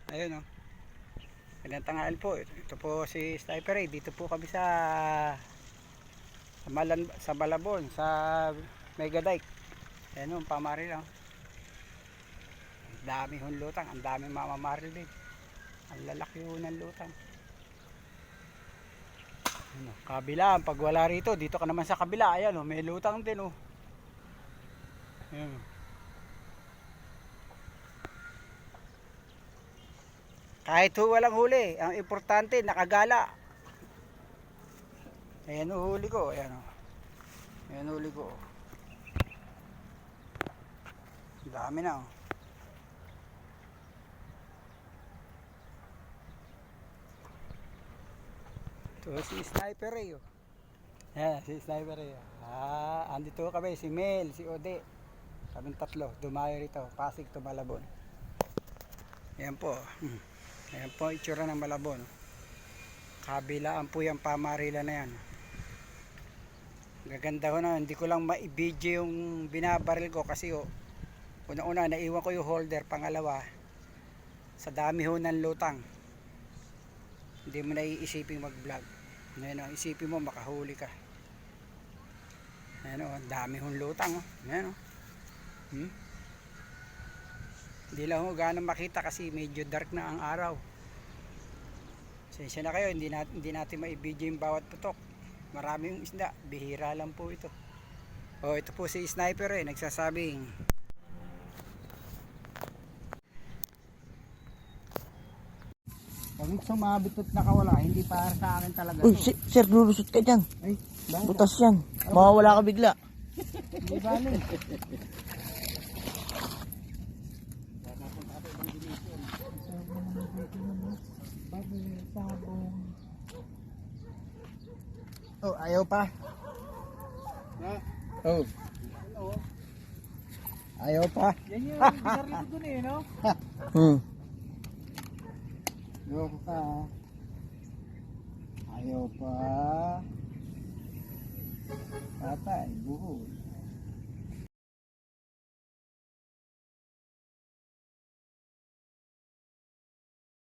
Ayun oh. Magandang tanghali po. Ito po si Sniper Ray. Dito po kami sa Malabon, sa Mega Dike. Ayun oh, pamaril oh. Ang dami hong lutang, ang dami mamamaril din. Ang lalaki ho ng lutang. Ayun oh, kabila, pag wala rito, dito ka naman sa kabila. Ayan oh, may lutang din oh. Ayun oh. Kahit ho walang huli, ang importante nakagala. Ayan o huli ko, ayan o. Ayan huli ko. Dami na o. Ito si Sniper Ray o. Ayan, si Sniper Ray o. Andito kami, si Mel, si Ode. Kaming tatlo, dumayo rito, Pasig to Malabon. Ayan po. Ayan po itsura ng Malabon. Kabilaan po yung pamarila na yan. Gaganda ko na, hindi ko lang ma-video yung binabaril ko kasi una-una naiwan ko yung holder, pangalawa sa dami ho ng lutang hindi mo na iisipin mag vlog. Ngayon isipin mo makahuli ka. Ayan ang dami hong lutang ayan hindi lang ho gaano makita kasi medyo dark na ang araw. Sensya na kayo, hindi natin ma-video yung bawat putok. Maraming isda, bihira lang po ito. Ito po si Sniper nagsasabing pag sumabit at nakawala, hindi para sa akin talaga. Uy, sir, lulusot ka dyan. Ay, butas yan. Mawawala ka bigla. Hindi bali. Ayaw pa. Ayaw pa. Yan yung binarito dun no? Ayaw pa. Ayaw pa. Patay, buhol.